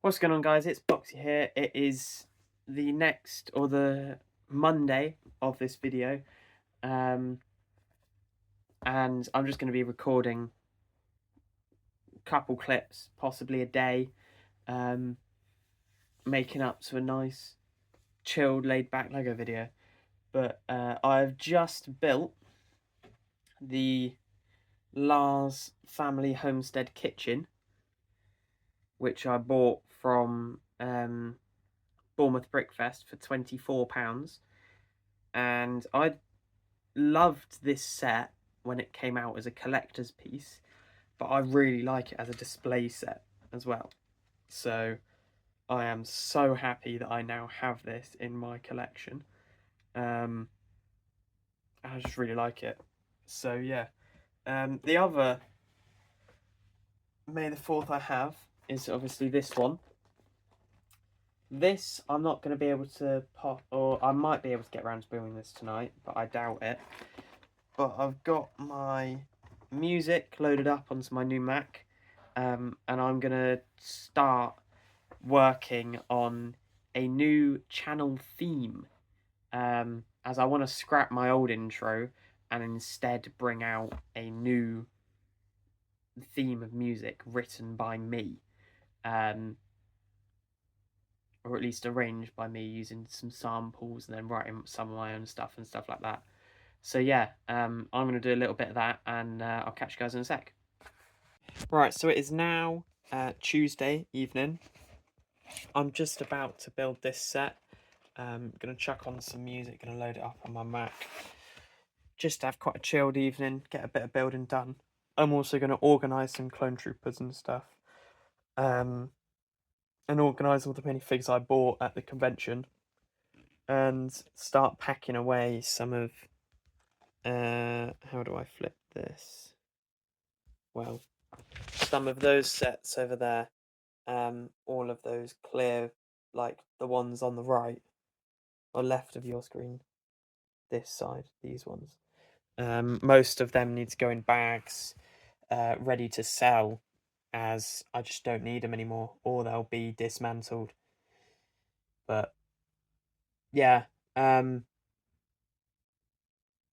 What's going on, guys? It's Boxy here. It is the next or the Monday of this video, and I'm just going to be recording a couple clips, possibly a day, making up to a nice, chilled, laid-back Lego video. But I've just built the Lars Family Homestead Kitchen, which I bought from Bournemouth Brickfest for £24, and I loved this set when it came out as a collector's piece, but I really like it as a display set as well. So I am so happy that I now have this in my collection. I just really like it. So yeah, the other May the 4th I have is obviously this one. This I'm not going to be able to pop, or I might be able to get around to building this tonight, but I doubt it. But I've got my music loaded up onto my new Mac, and I'm going to start working on a new channel theme, as I want to scrap my old intro and instead bring out a new theme of music written by me, or at least arranged by me using some samples and then writing some of my own stuff and stuff like that. So yeah, I'm going to do a little bit of that, and I'll catch you guys in a sec. Right, so it is now Tuesday evening. I'm just about to build this set. Going to chuck on some music, going to load it up on my Mac. Just to have quite a chilled evening, get a bit of building done. I'm also going to organise some clone troopers and stuff. And organise all the minifigs I bought at the convention. And start packing away some of... how do I flip this? Well, some of those sets over there. All of those clear, like the ones on the right or left of your screen. This side, these ones. Most of them need to go in bags, ready to sell, as I just don't need them anymore, or they'll be dismantled. But yeah,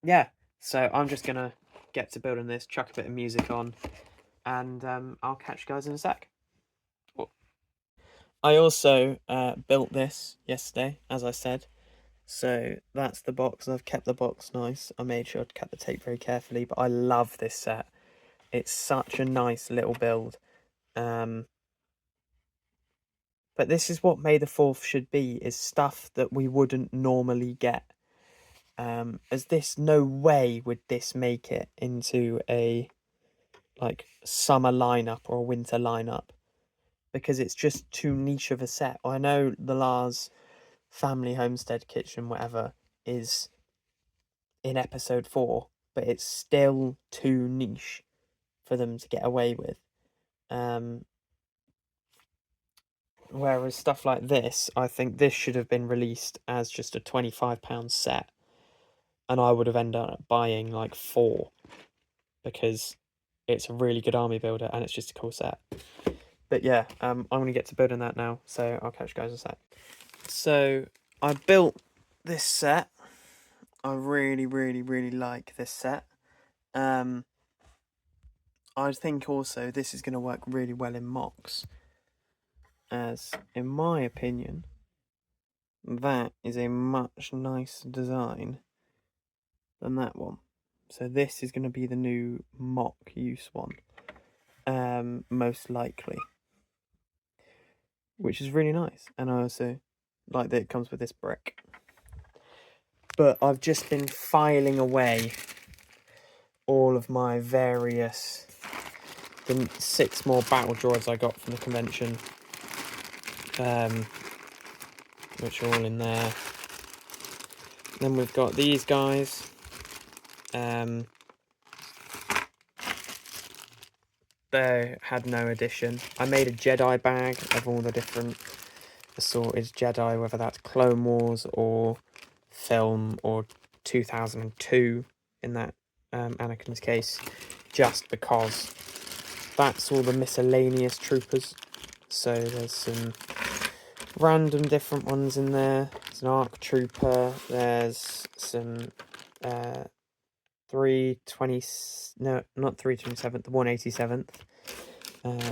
yeah. So I'm just gonna get to building this, chuck a bit of music on, and I'll catch you guys in a sec. I also built this yesterday, as I said. So that's the box, and I've kept the box nice. I made sure to cut the tape very carefully, but I love this set. It's such a nice little build. But this is what May the 4th should be, is stuff that we wouldn't normally get. As this, no way would this make it into a like summer lineup or a winter lineup, because it's just too niche of a set. I know the Lars Family Homestead Kitchen, whatever, is in episode 4, but it's still too niche for them to get away with. Whereas stuff like this, I think this should have been released as just a £25 set, and I would have ended up buying like 4, because it's a really good army builder and it's just a cool set. But yeah, I'm going to get to building that now, so I'll catch you guys in a sec. So I built this set. I really, really, really like this set. I think also this is going to work really well in MOCs, as in my opinion, that is a much nicer design than that one. So this is going to be the new MOC use one, most likely, which is really nice. And I also like that it comes with this brick. But I've just been filing away all of my various, the 6 more battle droids I got from the convention, which are all in there. Then we've got these guys. They had no addition. I made a Jedi bag of all the different assorted Jedi, whether that's Clone Wars or film or 2002 in that Anakin's case, just because that's all the miscellaneous troopers. So there's some random different ones in there. There's an ARC Trooper. There's some 320. No, not 327th. The 187th.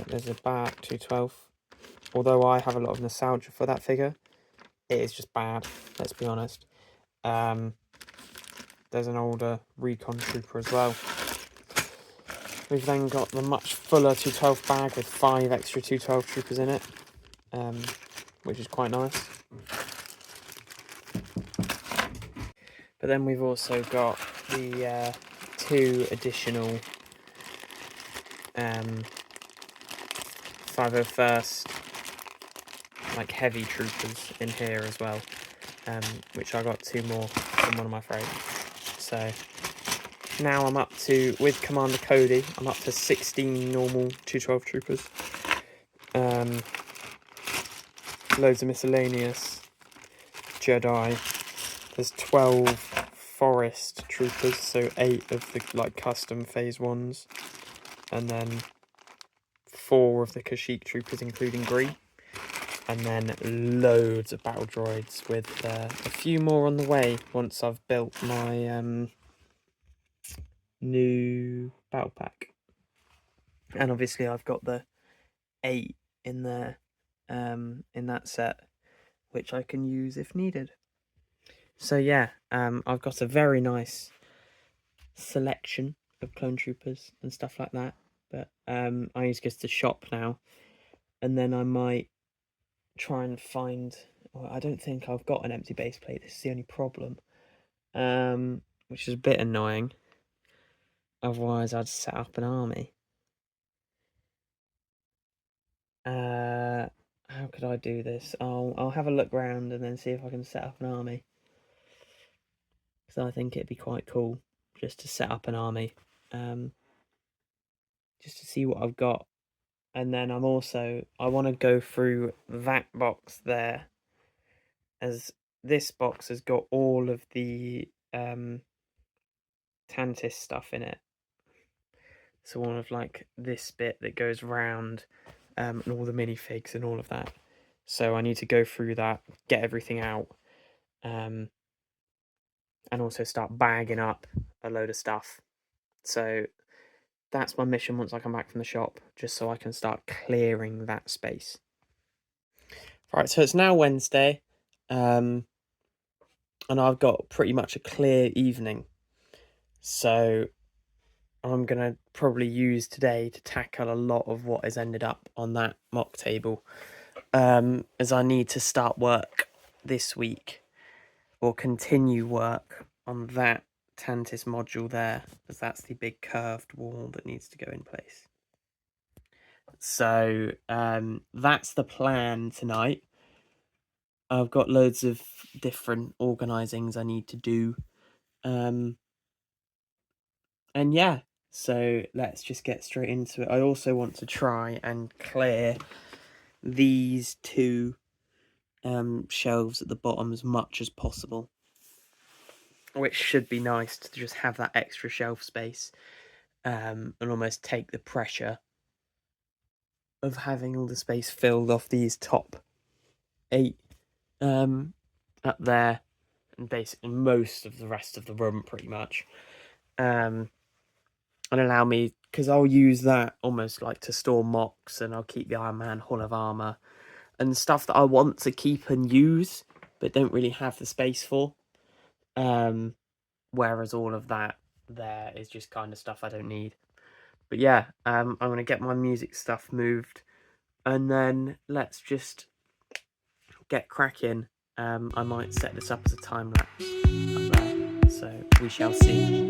There's a BARC 212. Although I have a lot of nostalgia for that figure, it is just bad. Let's be honest. There's an older Recon Trooper as well. We've then got the much fuller 212 bag with 5 extra 212 Troopers in it, which is quite nice. But then we've also got the 2 additional 501st like heavy Troopers in here as well, which I got 2 more from one of my friends. So now I'm up to, with Commander Cody, I'm up to 16 normal 212 Troopers. Loads of miscellaneous Jedi. There's 12 Forest Troopers, so 8 of the like custom phase 1s, and then 4 of the Kashyyyk Troopers, including Gree, and then loads of battle droids, with a few more on the way once I've built my new battle pack. And obviously I've got the 8 in there, in that set, which I can use if needed. So yeah, I've got a very nice selection of clone troopers and stuff like that. But I need to go to the shop now, and then I might try and find. Well, I don't think I've got an empty base plate. This is the only problem, which is a bit annoying. Otherwise, I'd set up an army. How could I do this? I'll have a look round and then see if I can set up an army. Because I think it'd be quite cool just to set up an army, just to see what I've got. And then I want to go through that box there, as this box has got all of the Tantiss stuff in it. So all of like this bit that goes round, and all the minifigs and all of that. So I need to go through that, get everything out, and also start bagging up a load of stuff. So that's my mission once I come back from the shop, just so I can start clearing that space. Right, so it's now Wednesday, and I've got pretty much a clear evening. So I'm going to probably use today to tackle a lot of what has ended up on that mock table, as I need to start work this week, or continue work on that Tantiss module there, as that's the big curved wall that needs to go in place. So that's the plan tonight. I've got loads of different organisings I need to do, and yeah, so let's just get straight into it. I also want to try and clear these 2 shelves at the bottom as much as possible, which should be nice to just have that extra shelf space, and almost take the pressure of having all the space filled off these top 8 up there, and basically most of the rest of the room pretty much, and allow me, because I'll use that almost like to store mocks, and I'll keep the Iron Man Hall of Armor and stuff that I want to keep and use but don't really have the space for, whereas all of that there is just kind of stuff I don't need. But yeah, I'm going to get my music stuff moved, and then let's just get cracking. I might set this up as a time lapse up there, so we shall see.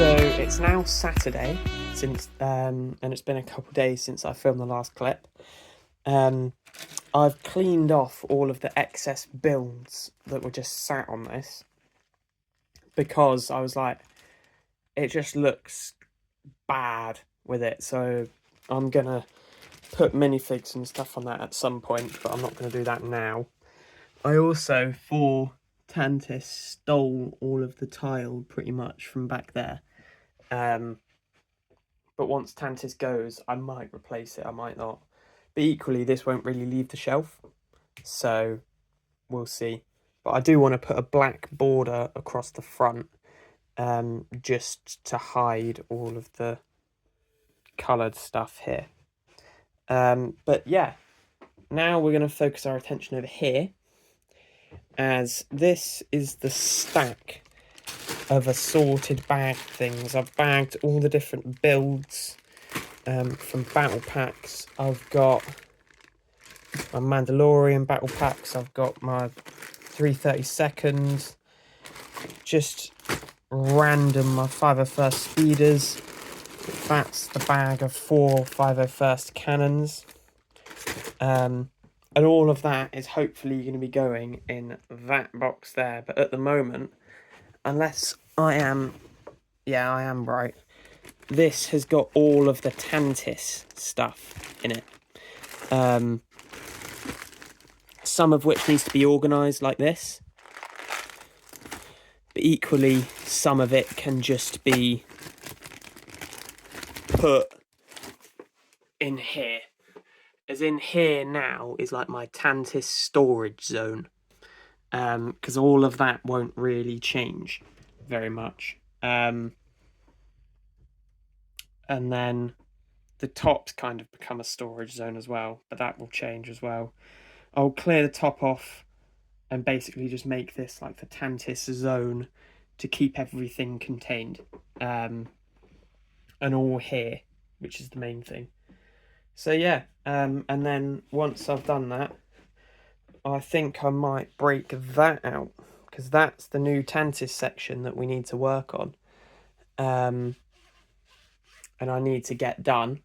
So it's now Saturday, since and it's been a couple days since I filmed the last clip. I've cleaned off all of the excess builds that were just sat on this, because I was like, it just looks bad with it. So I'm gonna put minifigs and stuff on that at some point, but I'm not gonna do that now. I also, for Tantis, stole all of the tile pretty much from back there. But once Tantis goes, I might replace it, I might not. But equally, this won't really leave the shelf, so we'll see. But I do want to put a black border across the front, just to hide all of the coloured stuff here. But yeah, now we're going to focus our attention over here, as this is the stack of assorted bag things. I've bagged all the different builds from battle packs. I've got my Mandalorian battle packs, I've got my 332nd, just random my 501st speeders. That's the bag of 4 501st cannons. And all of that is hopefully going to be going in that box there. But at the moment, unless I am right, this has got all of the Tantis stuff in it. Some of which needs to be organised like this. But equally, some of it can just be put in here. As in here now is like my Tantis storage zone. Because all of that won't really change very much. And then the tops kind of become a storage zone as well, but that will change as well. I'll clear the top off and basically just make this like the Tantis zone to keep everything contained. And all here, which is the main thing. So yeah, and then once I've done that, I think I might break that out, because that's the new Tantis section that we need to work on. And I need to get done.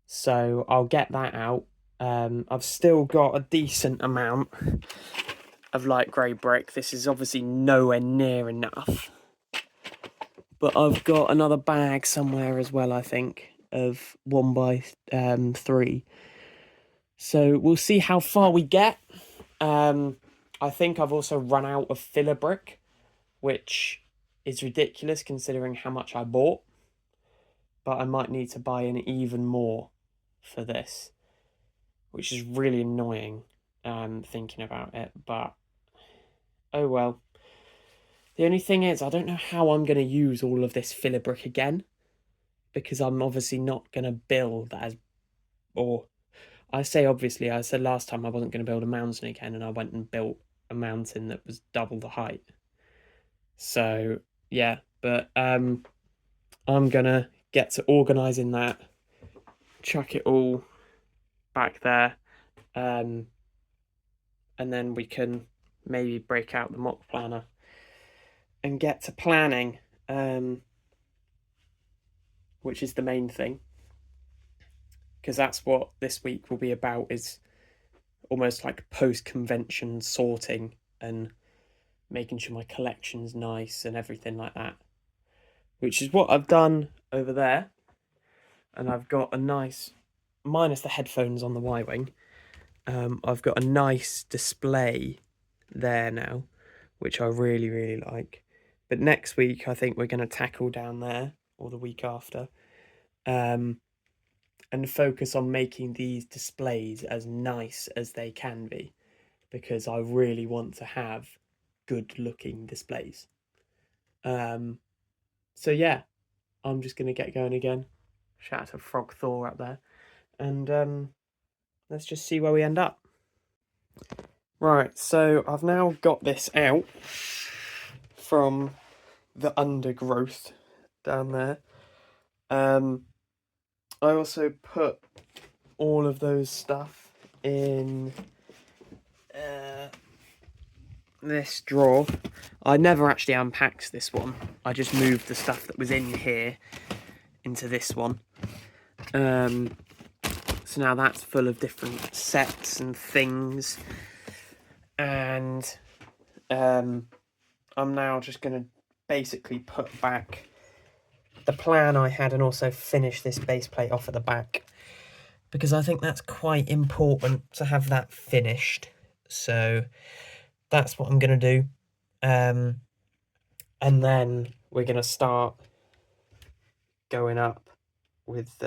So I'll get that out. I've still got a decent amount of light grey brick. This is obviously nowhere near enough. But I've got another bag somewhere as well, I think, of 1x3. So we'll see how far we get. I think I've also run out of filler brick, which is ridiculous considering how much I bought. But I might need to buy in even more for this, which is really annoying, thinking about it. But oh well. The only thing is, I don't know how I'm going to use all of this filler brick again, because I'm obviously not going to build as, or I say obviously, I said last time I wasn't going to build a mountain again, and I went and built a mountain that was double the height. So yeah, but I'm gonna get to organising that, chuck it all back there, and then we can maybe break out the mock planner and get to planning, which is the main thing, because that's what this week will be about, is almost like post-convention sorting and making sure my collection's nice and everything like that, which is what I've done over there. And I've got a nice, minus the headphones on the Y-Wing, I've got a nice display there now, which I really, really like. But next week, I think we're going to tackle down there, or the week after, and focus on making these displays as nice as they can be, because I really want to have good looking displays. So yeah, I'm just going to get going again. Shout out to Frog Thor up there. And let's just see where we end up. Right, so I've now got this out from the undergrowth down there. I also put all of those stuff in this drawer. I never actually unpacked this one. I just moved the stuff that was in here into this one. So now that's full of different sets and things. And I'm now just going to basically put back the plan I had and also finish this base plate off at the back, because I think that's quite important to have that finished. So that's what I'm going to do. And then we're going to start going up with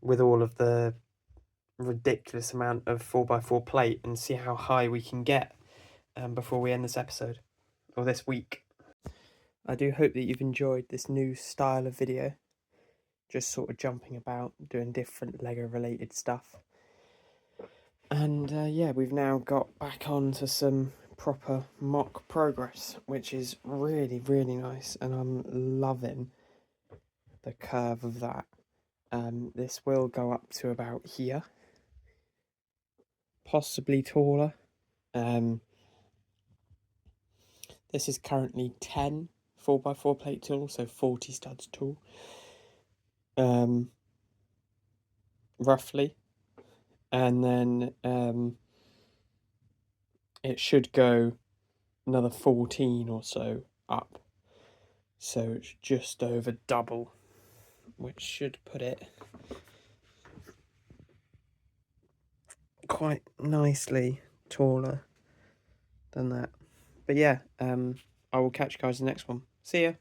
with all of the ridiculous amount of 4x4 plate and see how high we can get before we end this episode, or this week. I do hope that you've enjoyed this new style of video, just sort of jumping about, doing different Lego related stuff. And yeah, we've now got back on to some proper mock progress, which is really, really nice, and I'm loving the curve of that. This will go up to about here, possibly taller. This is currently 10 4x4 plate tool, so 40 studs tool, roughly. And then it should go another 14 or so up, so it's just over double, which should put it quite nicely taller than that. But yeah, I will catch you guys in the next one. See ya.